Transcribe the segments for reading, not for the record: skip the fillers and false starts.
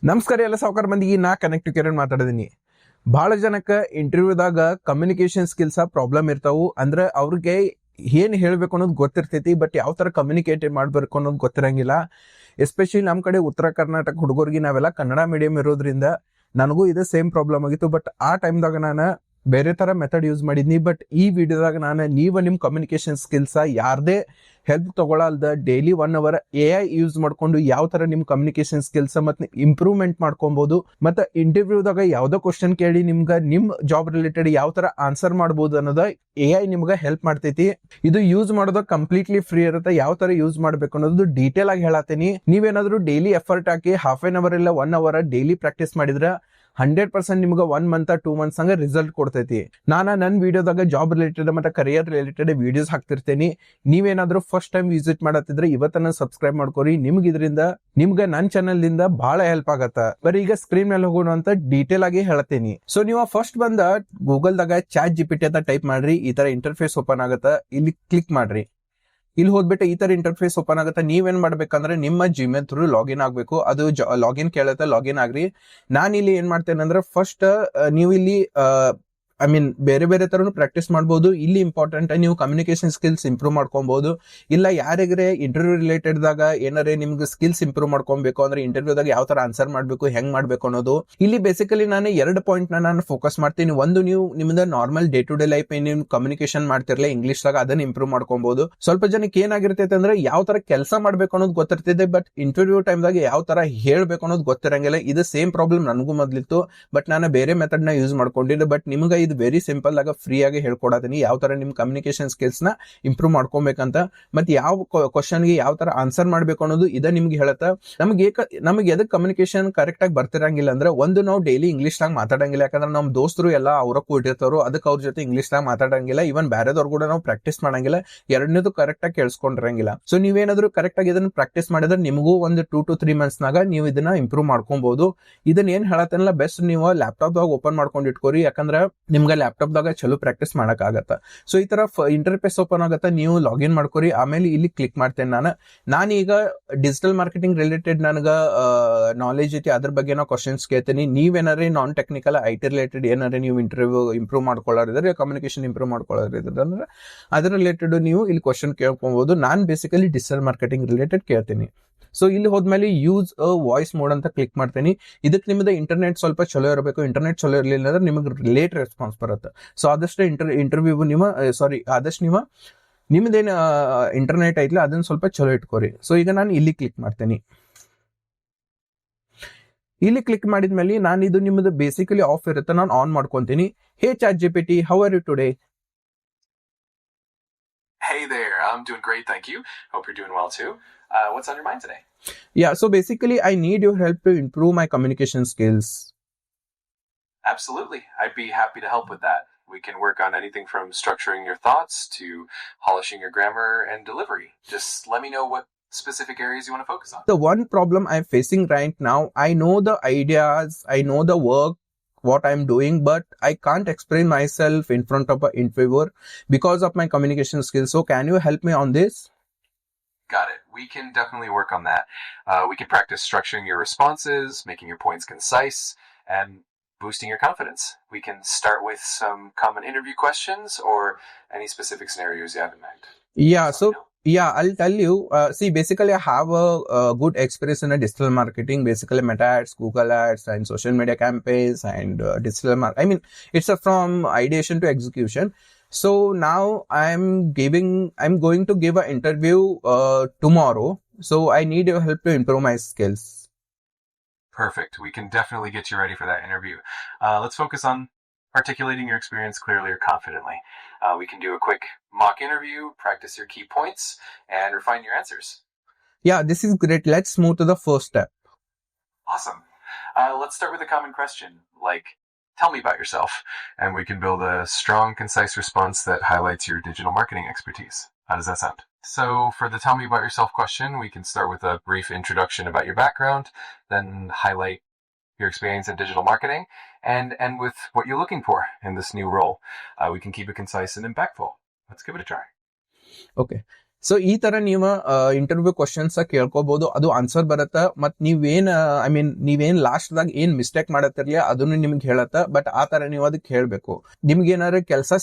ನಮಸ್ಕಾರ ಎಲ್ಲ ಸಾವುಕಾರ ಮಂದಿಗೆ ನಾ ಕನೆಕ್ಟ್ ಕಿರಣ್ ಮಾತಾಡಿದೀನಿ. ಬಹಳ ಜನಕ್ಕೆ ಇಂಟರ್ವ್ಯೂದಾಗ ಕಮ್ಯುನಿಕೇಶನ್ ಸ್ಕಿಲ್ಸ್ ಪ್ರಾಬ್ಲಮ್ ಇರ್ತಾವು. ಅಂದ್ರೆ ಅವ್ರಿಗೆ ಏನ್ ಹೇಳ್ಬೇಕು ಅನ್ನೋದು ಗೊತ್ತಿರ್ತೈತಿ, ಬಟ್ ಯಾವ ತರ ಕಮ್ಯುನಿಕೇಟ್ ಮಾಡ್ಬೇಕು ಅನ್ನೋದು ಗೊತ್ತಿರಂಗಿಲ್ಲ. ಎಸ್ಪೆಷಲಿ ನಮ್ಮ ಕಡೆ ಉತ್ತರ ಕರ್ನಾಟಕ ಹುಡುಗರಿಗೆ ನಾವೆಲ್ಲ ಕನ್ನಡ ಮೀಡಿಯಂ ಇರೋದ್ರಿಂದ ನನಗೂ ಇದೇ ಸೇಮ್ ಪ್ರಾಬ್ಲಮ್ ಆಗಿತ್ತು. ಬಟ್ ಆ ಟೈಮ್ದಾಗ ನಾನು ಬೇರೆ ತರ ಮೆಥಡ್ ಯೂಸ್ ಮಾಡಿದ್ನಿ. ಬಟ್ ಈ ವಿಡಿಯೋದಾಗ ನಾನು ನೀವು ನಿಮ್ಮ ಕಮ್ಯುನಿಕೇಶನ್ ಸ್ಕಿಲ್ಸ್ ಯಾರದೇ ಹೆಲ್ಪ್ ತಗೊಳಲ್ದ ಡೈಲಿ 1 hour AI ಯೂಸ್ ಮಾಡ್ಕೊಂಡು ಯಾವ ತರ ನಿಮ್ ಕಮ್ಯುನಿಕೇಶನ್ ಸ್ಕಿಲ್ಸ್ ಮತ್ತೆ ಇಂಪ್ರೂವ್ಮೆಂಟ್ ಮಾಡ್ಕೊಬಹುದು. ಮತ್ತೆ ಇಂಟರ್ವ್ಯೂದಾಗ ಯಾವ್ದೋ ಕ್ವಶನ್ ಕೇಳಿ ನಿಮ್ ಜಾಬ್ ರಿಲೇಟೆಡ್ ಯಾವ ತರ ಆನ್ಸರ್ ಮಾಡಬಹುದು ಅನ್ನೋದ AI ನಿಮ್ಗೆ ಹೆಲ್ಪ್ ಮಾಡ್ತೈತಿ. ಇದು ಯೂಸ್ ಮಾಡೋದು ಕಂಪ್ಲೀಟ್ಲಿ ಫ್ರೀ ಇರುತ್ತೆ. ಯಾವ ತರ ಯೂಸ್ ಮಾಡ್ಬೇಕು ಅನ್ನೋದು ಡೀಟೇಲ್ ಆಗಿ ಹೇಳತ್ತೀನಿ. ನೀವೇನಾದ್ರೂ daily effort hockey half an hour ಇಲ್ಲ 1 hour ಡೈಲಿ ಪ್ರಾಕ್ಟೀಸ್ ಮಾಡಿದ್ರೆ 100% ನಿಮ್ಗೆ 1 month 2 months ಹಂಗ ರಿಸಲ್ಟ್ ಕೊಡ್ತೈತಿ. ನನ್ನ ವಿಡಿಯೋದಾಗ ಜಾಬ್ ರಿಲೇಟೆಡ್ ಮತ್ತೆ ಕರಿಯರ್ ರಿಲೇಟೆಡ್ ವಿಡಿಯೋಸ್ ಹಾಕ್ತಿರ್ತೇನೆ. ನೀವೇನಾದ್ರೂ ಫಸ್ಟ್ ಟೈಮ್ ವಿಸಿಟ್ ಮಾಡತ್ತಿದ್ರೆ ಇವತ್ತನ್ನ ಸಬ್ಸ್ಕ್ರೈಬ್ ಮಾಡ್ಕೋರಿ. ನಿಮ್ಗೆ ನನ್ನ ಚಾನಲ್ ದಿಂದ ಬಹಳ ಹೆಲ್ಪ್ ಆಗತ್ತ. ಬರೀ ಈಗ ಸ್ಕ್ರೀನ್ ಮೇಲೆ ಹೋಗೋಣ ಅಂತ ಡೀಟೇಲ್ ಆಗಿ ಹೇಳ್ತೀನಿ. ಸೊ ನೀವು ಫಸ್ಟ್ ಬಂದ ಗೂಗಲ್ ದಾಗ ChatGPT ಅಂತ ಟೈಪ್ ಮಾಡ್ರಿ. ಈ ತರ ಇಂಟರ್ಫೇಸ್ ಓಪನ್ ಆಗತ್ತ. ಇಲ್ಲಿ ಕ್ಲಿಕ್ ಮಾಡ್ರಿ. ಇಲ್ಲಿ ಹೋದ್ಬಿಟ್ಟು ಈ ತರ ಇಂಟರ್ಫೇಸ್ ಓಪನ್ ಆಗುತ್ತೆ. ನೀವೇನ್ ಮಾಡ್ಬೇಕಂದ್ರೆ ನಿಮ್ಮ ಜಿಮೇಲ್ ಥ್ರೂ ಲಾಗಿನ್ ಆಗ್ಬೇಕು. ಅದು ಲಾಗಿನ್ ಕೇಳುತ್ತೆ, ಲಾಗಿನ್ ಆಗ್ರಿ. ನಾನು ಇಲ್ಲಿ ಏನ್ ಮಾಡ್ತೇನೆ ಅಂದ್ರೆ ಫಸ್ಟ್ ನೀವು ಇಲ್ಲಿ ಬೇರೆ ಬೇರೆ ತರನು ಪ್ರಾಕ್ಟೀಸ್ ಮಾಡಬಹುದು. ಇಲ್ಲಿ ಇಂಪಾರ್ಟೆಂಟ್ ನೀವು ಕಮ್ಯುನಿಕೇಶನ್ ಸ್ಕಿಲ್ಸ್ ಇಂಪ್ರೂವ್ ಮಾಡ್ಕೊಬಹುದು. ಇಲ್ಲ ಯಾರಿಗರೆ ಇಂಟರ್ವ್ಯೂ ರಿಲೇಟೆಡ್ ದಾಗ ಏನಾರೇ ನಿಮ್ಗೆ ಸ್ಕಿಲ್ಸ್ ಇಂಪ್ರೂವ್ ಮಾಡ್ಕೊಬೇಕು ಅಂದ್ರೆ ಇಂಟರ್ವ್ಯೂದಾಗ ಯಾವ ತರ ಆನ್ಸರ್ ಮಾಡ್ಬೇಕು, ಹೆಂಗ್ ಮಾಡ್ಬೇಕು ಅನ್ನೋದು. ಇಲ್ಲಿ ಬೇಸಿಕಲಿ ನಾನು 2 ಪಾಯಿಂಟ್ ನಾನು ಫೋಕಸ್ ಮಾಡ್ತೀನಿ. ಒಂದು, ನೀವು ನಿಮ್ದ normal day to day life ನೀವು ಕಮ್ಯುನಿಕೇಶನ್ ಮಾಡ್ತಿರ್ಲಿಲ್ಲ ಇಂಗ್ಲಿಷ್ ದಾಗ, ಅದನ್ನ ಇಂಪ್ರೂವ್ ಮಾಡ್ಕೊಬಹುದು. ಸ್ವಲ್ಪ ಜನಕ್ಕೆ ಏನಾಗಿರ್ತೈತೆ ಅಂದ್ರೆ ಯಾವ ತರ ಕೆಲಸ ಮಾಡ್ಬೇಕು ಅನ್ನೋದು ಗೊತ್ತಿರ್ತೈತೆ, ಬಟ್ ಇಂಟರ್ವ್ಯೂ ಟೈಮ್ ದಾಗ ಯಾವ ತರ ಹೇಳ್ಬೇಕು ಅನ್ನೋದು ಗೊತ್ತಿರಂಗಿಲ್ಲ. ಇದು ಸೇಮ್ ಪ್ರಾಬ್ಲಮ್ ನನಗೂ ಮೊದ್ಲಿತ್ತು. ಬಟ್ ನಾನು ಬೇರೆ ಮೆಥಡ್ ನ ಯೂಸ್ ಮಾಡ್ಕೊಂಡಿದ್ದೆ. ಬಟ್ ನಿಮ್ಗೆ ಇದು ವೆರಿ ಸಿಂಪಲ್ ಆಗ ಫ್ರೀ ಆಗಿ ಹೇಳ್ಕೊಡತೀನಿ ಯಾವ ತರ ನಿಮ್ ಕಮ್ಯುನಿಕೇಶನ್ ಸ್ಕಿಲ್ಸ್ ನ ಇಂಪ್ರೂವ್ ಮಾಡ್ಕೊಬೇಕಂತ, ಮತ್ತೆ ಯಾವ ಕ್ವಶನ್ ಗೆ ಯಾವ ತರ ಆನ್ಸರ್ ಮಾಡ್ಬೇಕು ಅನ್ನೋದು ಇದ ನಿಮ್ಗೆ ಹೇಳುತ್ತೆ. ನಮಗೆ ಎದಕ್ ಕಮ್ಯುನಿಕೇಶನ್ ಕರೆಕ್ಟ್ ಆಗಿ ಬರ್ತಿರಂಗಿಲ್ಲ ಅಂದ್ರೆ, ಒಂದು ನಾವು ಡೈಲಿ ಇಂಗ್ಲಿಷ್ ನಾಗ ಮಾತಾಡಂಗಿಲ್ಲ. ಯಾಕಂದ್ರೆ ನಮ್ ದೋಸ್ತರು ಎಲ್ಲ ಅವ್ರ ಕೂಡಿರ್ತಾರೋ, ಅದಕ್ಕೆ ಅವ್ರ ಜೊತೆ ಇಂಗ್ಲಿಷ್ ನಾಗ ಮಾತಾಡಂಗಿಲ್ಲ. ಇವನ್ ಬೇರೆದವ್ರು ಕೂಡ ನಾವು ಪ್ರಾಕ್ಟೀಸ್ ಮಾಡಂಗಿಲ್ಲ. ಎರಡನೇದು ಕರೆಕ್ಟ್ ಆಗಿ ಕೇಳಿಸ್ಕೊಂಡಿರಂಗಿಲ್ಲ. ಸೊ ನೀವೇನಾದ್ರೂ ಕರೆಕ್ಟ್ ಆಗಿ ಇದನ್ನ ಪ್ರಾಕ್ಟೀಸ್ ಮಾಡಿದ್ರೆ ನಿಮಗೂ ಒಂದು 2 to 3 months ನಾಗ ನೀವು ಇದನ್ನ ಇಂಪ್ರೂವ್ ಮಾಡ್ಕೊಬಹುದು. ಇದನ್ನ ಏನ್ ಹೇಳತ್ತಲ್ಲ, ಬೆಸ್ಟ್ ನೀವು ಲ್ಯಾಪ್ಟಾಪ್ ದಾಗ ಓಪನ್ ಮಾಡ್ಕೊಂಡು ಇಟ್ಕೋರಿ. ಯಾಕಂದ್ರೆ ನಿಮ್ಗೆ ಲ್ಯಾಪ್ಟಾಪ್ ದಾಗ ಚಲೋ ಪ್ರಾಕ್ಟೀಸ್ ಮಾಡಕ್ ಆಗತ್ತ. ಸೊ ಈ ತರ ಇಂಟರ್ಫೇಸ್ ಓಪನ್ ಆಗತ್ತ, ನೀವು ಲಾಗಿನ್ ಮಾಡ್ಕೋರಿ. ಆಮೇಲೆ ಇಲ್ಲಿ ಕ್ಲಿಕ್ ಮಾಡ್ತೇನೆ. ನಾನೀಗ ಡಿಜಿಟಲ್ ಮಾರ್ಕೆಟಿಂಗ್ ರಿಲೇಟೆಡ್ ನನಗ ನಾಲೆಜ್ ಐತಿ, ಅದ್ರ ಬಗ್ಗೆ ನಾವು ಕ್ವಶನ್ಸ್ ಕೇಳ್ತೀನಿ. ನೀವೇನಾರೇ ನಾನ್ ಟೆಕ್ನಿಕಲ್ IT ರಿಲೇಟೆಡ್ ಏನಾರೇ ನೀವು ಇಂಟರ್ವ್ಯೂ ಇಂಪ್ರೂವ್ ಮಾಡ್ಕೊಳ್ಳೋರಿದ್ರೆ, ಕಮ್ಯುನಿಕೇಶನ್ ಇಂಪ್ರೂವ್ ಮಾಡ್ಕೊಳ್ಳೋರಿದ್ರೆ ಅಂದ್ರೆ ಅದ್ರ ರಿಲೇಟೆಡ್ ನೀವು ಇಲ್ಲಿ ಕ್ವಶನ್ ಕೇಳ್ಕೊಬಹುದು. ನಾನ್ ಬೇಸಿಕಲಿ ಡಿಜಿಟಲ್ ಮಾರ್ಕೆಟಿಂಗ್ ರಿಲೇಟೆಡ್ ಕೇಳ್ತೀನಿ. ಸೊ ಇಲ್ಲಿ ಹೋದ್ಮೇಲೆ ಯೂಸ್ ವಾಯ್ಸ್ ಮೋಡ್ ಅಂತ ಕ್ಲಿಕ್ ಮಾಡ್ತೀನಿ. ಇದಕ್ಕೆ ನಿಮ್ದು ಇಂಟರ್ನೆಟ್ ಸ್ವಲ್ಪ ಚಲೋ ಇರಬೇಕು. ಇಂಟರ್ನೆಟ್ ಚಲೋ ಇರಲಿಲ್ಲ ಅಂದ್ರೆ ನಿಮಗೆ ಲೇಟ್ ರೆಸ್ಪಾನ್ಸ್ ಬರುತ್ತೆ. ಸೊ ಆದಷ್ಟು ಇಂಟರ್ವ್ಯೂ ಆದಷ್ಟು ನಿಮ್ದೇನು ಇಂಟರ್ನೆಟ್ ಐತ್ಲ ಅದನ್ನ ಸ್ವಲ್ಪ ಚಲೋ ಇಟ್ಕೋರಿ. ಸೊ ಈಗ ನಾನು ಇಲ್ಲಿ ಕ್ಲಿಕ್ ಮಾಡ್ತೀನಿ. ಇಲ್ಲಿ ಕ್ಲಿಕ್ ಮಾಡಿದ್ಮೇಲೆ ನಾನು ಇದು ನಿಮ್ದು ಬೇಸಿಕಲಿ ಆಫ್ ಇರುತ್ತೆ, ನಾನು ಆನ್ ಮಾಡ್ಕೊಂತೀನಿ. Hey ChatGPT, how are you today? Hey there, I'm doing great, thank you. Hope you're doing well too. What's on your mind today? Yeah, so basically I need your help to improve my communication skills. Absolutely, I'd be happy to help with that. We can work on anything from structuring your thoughts to polishing your grammar and delivery. Just let me know what specific areas you want to focus on. The one problem I'm facing right now, I know the ideas, I know the work, what I'm doing, but I can't explain myself in front of an interviewer because of my communication skills. So can you help me on this? Got it. We can definitely work on that. We can practice structuring your responses, making your points concise, and boosting your confidence. We can start with some common interview questions or any specific scenarios you have in mind. Yeah, I'll tell you. See, basically, I have a good experience in digital marketing, basically Meta ads, Google ads, and social media campaigns, and it's from ideation to execution. So now I'm going to give an interview tomorrow. So I need your help to improve my skills. Perfect. We can definitely get you ready for that interview. Let's focus on articulating your experience clearly or confidently. We can do a quick mock interview, practice your key points, and refine your answers. Yeah, this is great. Let's move to the first step. Awesome. Let's start with a common question, like, tell me about yourself, and we can build a strong, concise response that highlights your digital marketing expertise. How does that sound? So for the tell me about yourself question, we can start with a brief introduction about your background, then highlight your experience in digital marketing, and end with what you're looking for in this new role. We can keep it concise and impactful. Let's give it a try. Okay. So ಈ ತರ ನೀವು interview questions ಕೇಳ್ಕೋಬಹುದು, ಅದು answer ಬರತ್ತ. ಮತ್ ನೀವೇನ್ last ದಾಗ ಏನ್ mistake ಮಾಡತ್ತಿರ್ಲಿ ಅದನ್ನು ನಿಮ್ಗೆ ಹೇಳತ್ತ. ಬಟ್ ಆ ತರ ನೀವು ಅದಕ್ಕೆ ಹೇಳ್ಬೇಕು. ನಿಮ್ಗೆ ಏನಾರ ಕೆಲಸ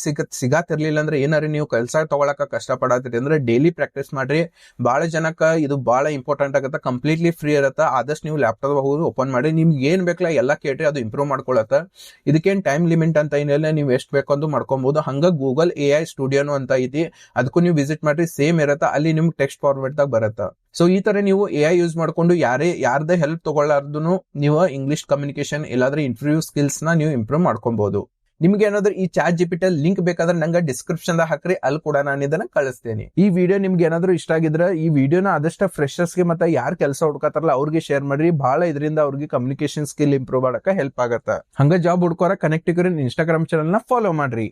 ಸಿಗಾತಿರ್ಲಿಲ್ಲ ಅಂದ್ರೆ, ಏನಾರ ನೀವು ಕೆಲಸ ತಗೊಳಕ ಕಷ್ಟ ಪಡತ್ತೀರಿ ಅಂದ್ರೆ ಡೈಲಿ ಪ್ರಾಕ್ಟೀಸ್ ಮಾಡ್ರಿ. ಬಹಳ ಜನಕ್ಕ ಇದು ಬಹಳ ಇಂಪಾರ್ಟೆಂಟ್ ಆಗತ್ತ. ಕಂಪ್ಲೀಟ್ಲಿ ಫ್ರೀ ಇರತ್ತ. ಆದಷ್ಟು ನೀವು ಲ್ಯಾಪ್ಟಾಪ್ ಹೋಗಿ ಓಪನ್ ಮಾಡಿ, ನಿಮ್ಗೆ ಏನ್ ಬೇಕಲ್ಲ ಎಲ್ಲಾ ಕೇಳ್ರಿ, ಅದು ಇಂಪ್ರೂವ್ ಮಾಡ್ಕೊಳತ್ತ. ಇದಕ್ಕೇನ್ ಟೈಮ್ ಲಿಮಿಟ್ ಅಂತ ಏನಿಲ್ಲ, ನೀವು ಎಷ್ಟು ಬೇಕಂದು ಮಾಡ್ಕೊಬಹುದು. ಹಂಗ ಗೂಗಲ್ AI ಸ್ಟುಡಿಯೋನು ಅಂತ ಐತಿ, ಅದಕ್ಕೂ ನೀವು ವಿಸಿಟ್ ಮಾಡ್ರಿ. ಸೇಮ್ ಇರತ್ತ, ಅಲ್ಲಿ ನಿಮ್ಗೆ ಟೆಕ್ಸ್ಟ್ ಫಾರ್ಮೆಟ್ ದಾಗ ಬರತ್ತ. ಸೊ ಈ ತರ ನೀವು AI ಯೂಸ್ ಮಾಡ್ಕೊಂಡು ಯಾರ್ದೇ ಹೆಲ್ಪ್ ತಗೊಳ್ಳಾರ್ದು ನೀವು ಇಂಗ್ಲಿಷ್ ಕಮ್ಯುನಿಕೇಶನ್ ಇಲ್ಲಾಂದ್ರೆ ಇಂಟರ್ವ್ಯೂ ಸ್ಕಿಲ್ಸ್ ನ ನೀವು ಇಂಪ್ರೂವ್ ಮಾಡ್ಕೊಬಹುದು. ನಿಮ್ಗೆ ಏನಾದ್ರೂ ಈ ChatGPT ಲಿಂಕ್ ಬೇಕಾದ್ರೆ ನಂಗೆ ಡಿಸ್ಕ್ರಿಪ್ಷನ್ ದಾಗ ಹಾಕ್ರಿ, ಅಲ್ಲಿ ಕೂಡ ನಾನು ಇದನ್ನ ಕಳಿಸ್ತೇನೆ. ಈ ವಿಡಿಯೋ ನಿಮ್ಗೆ ಏನಾದ್ರೂ ಇಷ್ಟ ಆಗಿದ್ರೆ ಈ ವಿಡಿಯೋನ ಆದಷ್ಟು ಫ್ರೆಶರ್ಸ್ ಗೆ ಮತ್ತೆ ಯಾರು ಕೆಲಸ ಹುಡ್ಕತ್ತಾರಲ್ಲ ಅವ್ರಿಗೆ ಶೇರ್ ಮಾಡ್ರಿ. ಬಹಳ ಇದರಿಂದ ಅವ್ರಿಗೆ ಕಮ್ಯುನಿಕೇಶನ್ ಸ್ಕಿಲ್ ಇಂಪ್ರೂವ್ ಮಾಡಕ ಹೆಲ್ಪ್ ಆಗತ್ತ. ಹಂಗ ಜಾಬ್ ಹುಡ್ಕೋರ ಕನೆಕ್ಟ್ ಇನ್ಸ್ಟಾಗ್ರಾಮ್ ಚಾನಲ್ ನ ಫಾಲೋ ಮಾಡ್ರಿ.